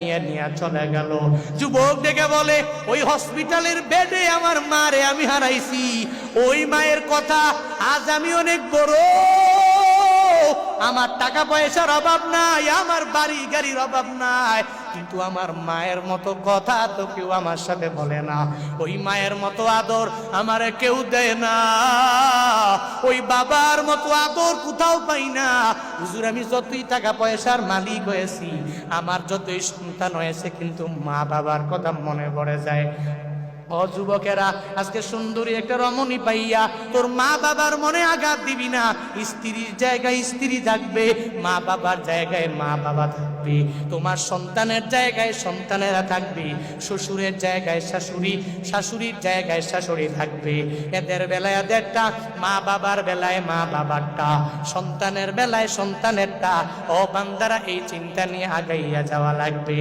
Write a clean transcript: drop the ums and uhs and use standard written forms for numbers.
নিয়ে চলে গেল। যুবক ডেকে বলে, ওই হসপিটালের বেডে আমার মারে আমি হারাইছি। ওই মায়ের কথা আজ আমি অনেক বড়, আমার টাকা পয়সার অভাব নাই, আমার বাড়ি গাড়ির অভাব নাই, কিন্তু আমার মায়ের মতো কথা তো কেউ আমার সাথে বলে না। ওই মায়ের মতো আদর আমারে কেউ দেয় না, ওই বাবার মতো আদর কোথাও পাই না। হুজুর, আমি যতই টাকা পয়সার মালিক হয়েছি, আমার যতই সন্তান হয়েছে, কিন্তু মা বাবার কথা মনে পড়ে যায়। ও যুবকেরা, আজকে সুন্দরী একটা রমণী পাইয়া তোর মা বাবার মনে আঘাত দিবি না। স্ত্রীর জায়গায় স্ত্রী থাকবে, মা বাবার জায়গায় মা বাবা থাকবে, তোমার সন্তানের জায়গায় সন্তানেরা থাকবে, শ্বশুরের জায়গায় শাশুড়ি, শাশুড়ির জায়গায় শাশুড়ি থাকবে। এদের বেলায় এদেরটা, মা বাবার বেলায় মা বাবারটা, সন্তানের বেলায় সন্তানেরটা। ও বান্দারা, এই চিন্তা নিয়ে আগাইয়া যাওয়া লাগবে।